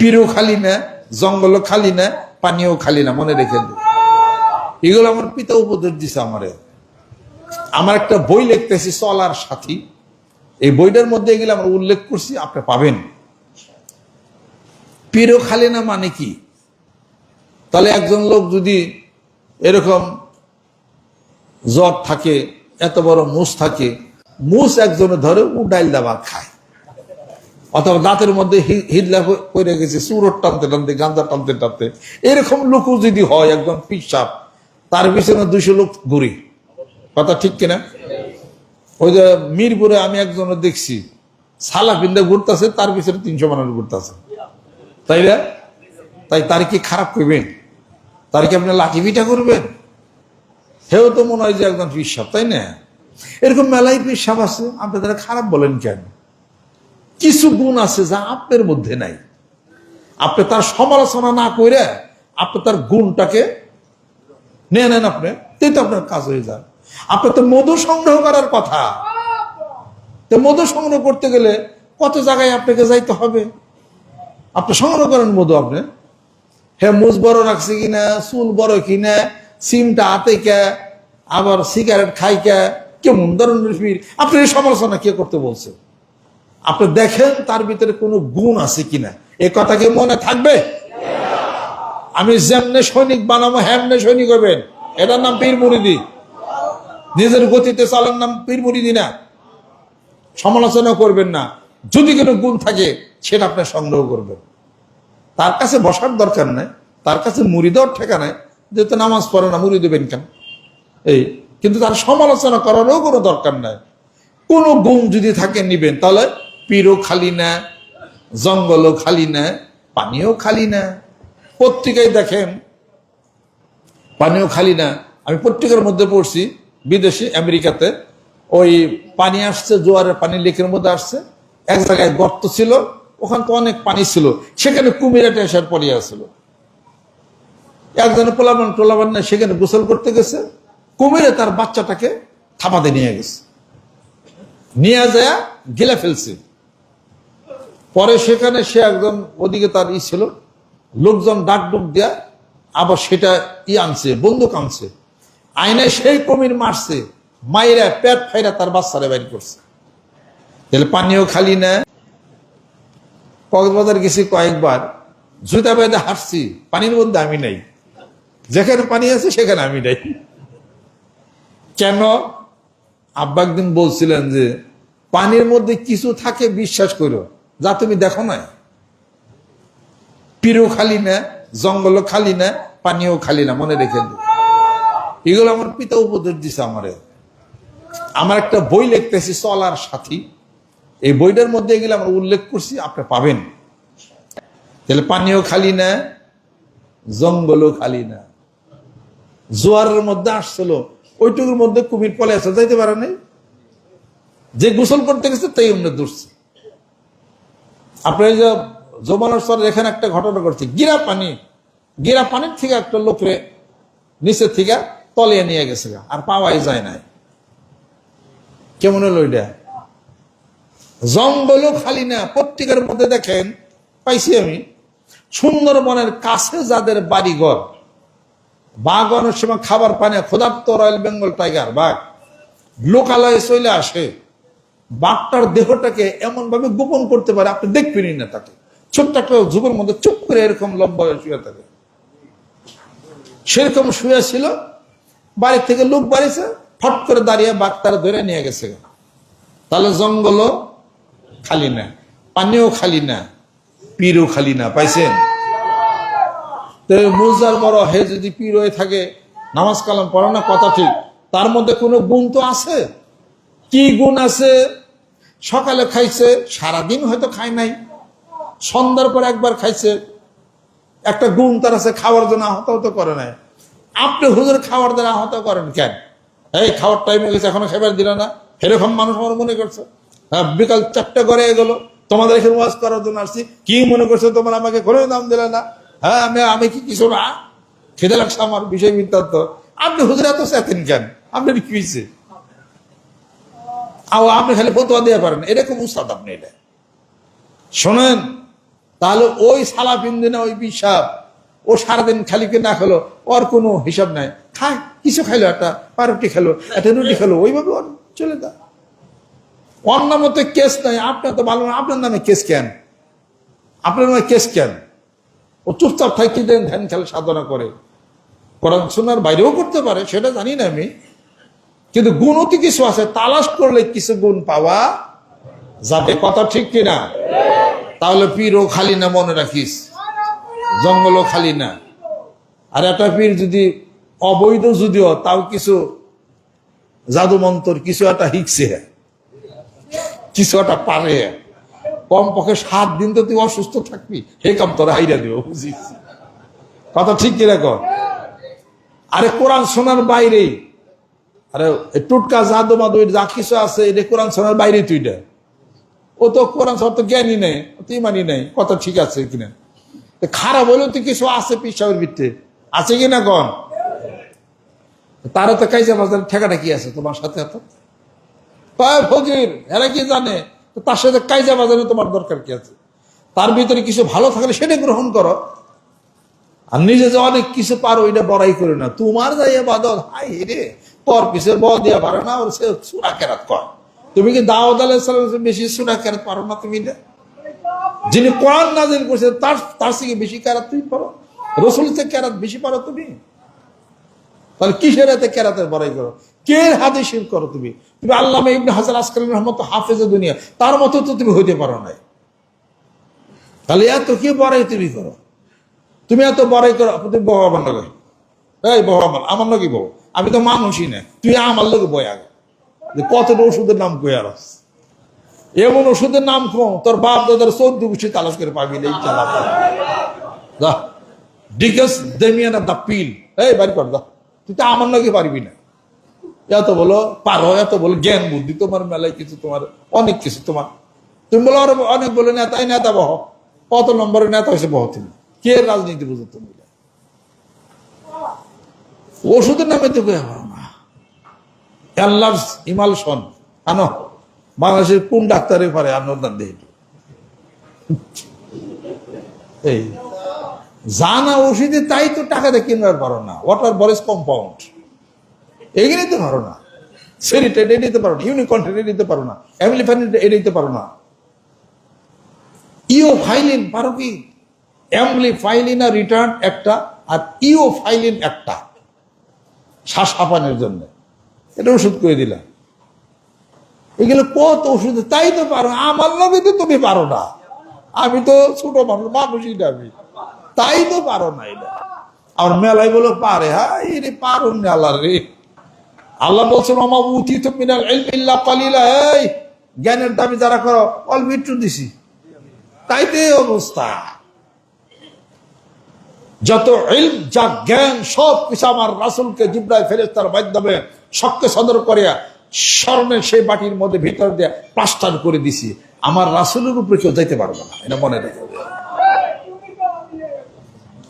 পীরও খালি না, জঙ্গলও খালি না, পানিও খালি না, মনে রেখে দিন। এগুলো আমার পিতা উপদেশ দিছে আমারে। আমার একটা বই লিখতেছি চলার সাথী, এই বইটার মধ্যে এগুলো আমরা উল্লেখ করছি, আপনি পাবেন। পীরও খালি না মানে কি? তাহলে একজন লোক যদি এরকম জ্বর থাকে, এত বড় মুস থাকে, মুস একজনে ধরে ডাইল দাবা খায়, অথবা দাঁতের মধ্যে হিদলা পড়ে গেছে, চুরোট টানতে টানতে, গাঁজা টানতে টানতে, এরকম লোকও যদি হয় একজন পিসাব, তার পিছনে 200 লোক ঘুরে। কথা ঠিক কিনা? ওই যে মিরপুরে আমি একজনের দেখছি সালা পিন্দা ঘুরতেছে, তার পিছনে 300 মানুষ ঘুরতেছে। তাই না? তাই তার কি খারাপ করবেন? তার কি আপনি লাঠি পিঠা করবেন? হেও তো মনে হয় যে একজন পিসাব, তাই না? এরকম মেলাই পিসাব আছে, আপনি তারা খারাপ বলেন কেন? কিছু গুণ আছে যা আপনার মধ্যে নাই। আপনি তার সমালোচনা না করে আপনি তার গুণটাকে নিয়ে নেন, আপনি তাই তো আপনার কাজ হয়ে যায়। আপনার তো মধু সংগ্রহ করার কথা, তো মধু সংগ্রহ করতে গেলে কত জায়গায় আপনাকে যাইতে হবে। আপনি সংগ্রহ করেন মধু, আপনি হ্যাঁ মুজ বড় রাখছে কিনা, চুল বড় কিনা, সিমটা হাতে কে, আবার সিগারেট খাই কে, কেমন ধরনের ফির, আপনি সমালোচনা কে করতে বলছে? আপনি দেখেন তার ভিতরে কোনো গুণ আছে কিনা। এ কথা কি মনে থাকবে? আমি যেমনে সৈনিক বানাবো হেমনে সৈনিক হবেন, এটার নাম পীর মুরিদি। নিজের গতিতে চালার নাম পীর মুরিদি না। সমালোচনা করবেন না, যদি কোনো গুণ থাকে সেটা আপনি সংগ্রহ করবেন। তার কাছে বসার দরকার নাই, তার কাছে মুড়ি দেওয়ার ঠেকা নাই, যেহেতু নামাজ পড়ে না মুড়ি দেবেন কেন? এই কিন্তু তার সমালোচনা করারও কোনো দরকার নাই। কোনো গুণ যদি থাকে নিবেন, তাহলে পীরও খালি না, জঙ্গলও খালি না, পানিও খালি না। পত্রিকায় দেখেন পানিও খালি না। আমি পত্রিকার মধ্যে পড়ছি, বিদেশে আমেরিকাতে ওই পানি আসছে, জোয়ারের পানি লেকের মধ্যে আসছে, এক জায়গায় গর্ত ছিল, ওখানে তো অনেক পানি ছিল, সেখানে কুমিরাটা এসার পড়িয়ে আসছিল। একজনে পোলাবান না, সেখানে গোসল করতে গেছে, কুমিরে তার বাচ্চাটাকে থাপাতে নিয়ে গেছে, নিয়ে যায় গিলে ফেলছে। পরে সেখানে সে একজন, ওদিকে তার ছিল, লোকজন ডাক ডুক দেয়া, আবার সেটা আনছে, বন্দুক আনছে, আইনে সেই কুমির মারছে, মাইরা পেট ফাইরা তার বাচ্চারে বাইর করছে। তাহলে পানিও খালি না। কক্সবাজার গেছি কয়েকবার, জুতা বেঁধে হাঁটছি, পানির মধ্যে আমি নাই, যেখানে পানি আছে সেখানে আমি নাই। কেন? আব্বা একদিন বলছিলেন যে পানির মধ্যে কিছু থাকে, বিশ্বাস করো, যা তুমি দেখো না। পীরও খালি না, জঙ্গলও খালি না, পানিও খালি না, মনে রেখে দিন। এগুলো আমার পিতা উপদেশ দিছে আমারে। আমার একটা বই লিখতেছি চলার সাথী, এই বইটার মধ্যে এগুলো আমরা উল্লেখ করছি, আপনি পাবেন। তাহলে পানিও খালি না, জঙ্গলও খালি না। জোয়ারের মধ্যে আসছিল, ওইটুকুর মধ্যে কুমির পলে আসে, যাইতে পারে নাই, যে গোসল করতে গেছে তাই অন্য দূরছে। আপনার যে জমানোর সর এখানে একটা ঘটনা করছে, গিরা পানির থেকে একটা লোকরে নিচের থেকে তলিয়ে নিয়ে গেছে, আর পাওয়াই যায় নাই। কেমন হলো এটা? জঙ্গলও খালি না। পত্রিকার মধ্যে দেখেন পাইছি আমি, সুন্দরবনের কাছে যাদের বাড়িঘর, বাঘ অনেক সময় খাবার পানি, ক্ষুধার্ত রয়্যাল বেঙ্গল টাইগার বাঘ লোকালয়ে চলে আসে, বাঘটার দেহটাকে এমন ভাবে গোপন করতে পারে আপনি দেখবেনই না তাকে। ছোট্ট একটা ঝুপের মধ্যে চুপ করে এরকম লম্বা হয়ে শুয়ে থাকে, সেরকম শুয়ে ছিল। বাড়ি থেকে লোক বাড়িছে, ফট করে দাঁড়িয়ে বাঘ তারা ধরে নিয়ে গেছে। তাহলে জঙ্গলও খালি না, পানিও খালি না, পীরও খালি না। পাইছেন? মুজার বড় হে যদি পীর হয়ে থাকে, নামাজ কালাম পড়ে না, কথা ঠিক, তার মধ্যে কোনো গুণ তো আছে। কি গুণ আছে? সকালে খাইছে, সারাদিন হয়তো খায় নাই, সন্ধ্যার পর একবার খাইছে, একটা গুণ তার আছে, খাওয়ার জন্য আহত করে নাই। আপনি হুজুর খাওয়ার দ্বারা আহত করেন কেন? এই খাওয়ার টাইম হয়ে গেছে, এখনো খাবার দিল না, এরকম মানুষ আমার মনে করছে। হ্যাঁ, বিকাল 4টা করে গেলো, তোমাদের এখানে ওয়াজ করার জন্য আসছি, কি মনে করছো তোমরা আমাকে কোনো দাম দিলে না? হ্যাঁ, আমি কি কিছু না, খেতে লাগছে আমার বিষয় বৃত্তান্ত। আপনি হুজুর এত চেতেন কেন? আপনার কি হয়েছে? আপনি খালি ফতোয়া দিয়ে পারেন, এরকম উস্তাদ আপনি। এটা শোনেন, তাহলে ওই সালাফিন দিনে ওই পিসাব ও সারাদিন খালি কে না খেলো, ওর কোনো হিসাব নাই, খায় কিছু খাইলো, একটা পাউরুটি খেলো, একটা রুটি খেলো, ওইভাবে ওর চলে যায়। ওর নামে তো কেস নাই, আপনার তো ভালো না, আপনার নামে কেস কেন? আপনার নামে কেস কেন? ও চুপচাপ থাকি দেন, ধ্যান খেলে সাধনা করে, কোরআন সুন্নাহর বাইরেও করতে পারে, সেটা জানি না আমি, কিন্তু গুণতি কিছু আছে, তালাশ করলে কিছু গুণ পাওয়া যাবে। কথা ঠিক কিনা? তাহলে পীরও খালি না, মনে রাখিস, জঙ্গলও খালি না। আর একটা পীর যদি অবৈধ যদিও, তাও কিছু জাদু মন্ত্র কিছু একটা শিখছে, কিছু একটা পারে, কম পক্ষে 7 দিন তো তুই অসুস্থ থাকবি, হে কাম তোরা হাইরা দিব, বুঝিস? কথা ঠিক কিরকম? আরে কোরআন শোনার বাইরে, আরে টুটকা জাদু মাদু যা কিছু আছে, এটা কোরআন শোনার বাইরে তুই এটা, ও তো কোরআন শোনার তো জ্ঞানী নেই, তুই মানি নাই, কথা ঠিক আছে কিনা? খারাপ হলেও তো কিছু আছে পিসাবের ভিতরে, আছে কিনা কন? তারা তো কাইজা বাজার ঠেকাটা কি আছে তোমার সাথে? এত ফকির এরা কি জানে, তার সাথে কাইজা বাজারে তোমার দরকার কি আছে? তার ভিতরে কিছু ভালো থাকলে সেটা গ্রহণ করো, আর নিজে যে অনেক কিছু পারো এটা বড়াই করে না। তোমার যাই বাদল হাই রে, পর পিছের বল দিয়া পারো না, ওর সে সুরা কেরাত কর। তুমি কি দাউদ আলাইহিস সালাম বেশি সুরা কেরাত পারো না? তুমি যিনি কোরআন নাযিল করছে তার থেকে বেশি কেরাত তুমি পারো, রসুল থেকে কেরাত বেশি পারো তুমি? তাহলে কিসের এতে কেরাতের বড়াই করো? কে হাদিস করো তুমি? তুমি আল্লামা ইবনে হাজার আসকালানী রাহমাতুল্লাহ হাফেজে দুনিয়া, তার মতো তো তুমি হইতে পারো নাই। তাহলে এত কি বড়াই তুমি করো? তুমি এত বড়াই করো, তুমি বহ আমার লগে, এই বহ আমার লগে বহ, আমি তো মানুষই না, তুই আমার লগে বই আগে, কতটা ওষুধের নাম কই আর এমন ওষুধের নাম কম, তোর বাপ দাদার 14 গোষ্ঠী তালাশ করে পাবি না। এই চালা ডিকেস ডেমিয়ান অফ দ্য পিল, এই বাড়ি কর দা, তুই তো আমার লগে পারবি না। এত বলো পারো, এত বলো জ্ঞান বুদ্ধি তোমার মেলায় কিছু, তোমার অনেক কিছু, তোমার তুমি বলো আরো অনেক বলে নেতাই নেতা বহ, কত নম্বরের নেতা হয়েছে বহ তুমি? কে রাজনীতি বুঝো তুমি? ওষুধের নামে তো আল্লাহ ইমাল শোন আনো, বাংলাদেশের কোন ডাক্তারে পারে আনোদান দেহ? এই জানা ওষুধে তাই তো টাকা দিয়ে কিনবার পারো না, ওয়াটার বরেজ কম্পাউন্ড এগিয়ে নিতে পারো না, সেরিটেড এ নিতে পারো না, ইউনিকন্টেড এ নিতে পারো না, অ্যামিলিফাইন এ নিতে পারো না, ইওফাইলিন পারো কি? অ্যামলিফাইলিন আর রিটার্ন একটা, আর ইওফাইলিন একটা, শ্বাস হাঁপানোর জন্য, এটা ওষুধ করে দিলাম। এগুলো কত ওষুধ, তাই তো পারো। আমার নামে তো তুমি পারো না, আমি তো ছোট মানুষ, মানুষই না আমি, তাই তো পারো না। এটা আমার মেলাই বলো পারে, হ্যাঁ রে পারো মেলা রে। আল্লাহ বলছেন অমাবুতি মিনাল ইলমি ইল্লা কালিলা, এই জ্ঞানের দাবি যারা করো অল্প একটু দিছি, তাইতে অবস্থা। যত ইলম যা জ্ঞান সব কিছু আমার রাসূলকে জিবরাইল ফেরেশতার মাধ্যমে শক্কে সদর করিয়া স্বর্ণের সেই বাটির মধ্যে ভিতর দিয়ে প্লাস্টার করে দিছি। আমার রাসূলের উপরে কেউ যাইতে পারবে না, এটা মনে রাখবে।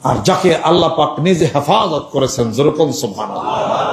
আর যাকে আল্লাহ পাক নিজে হেফাজত করেছেন, যেরকম সুবহানাল্লাহ।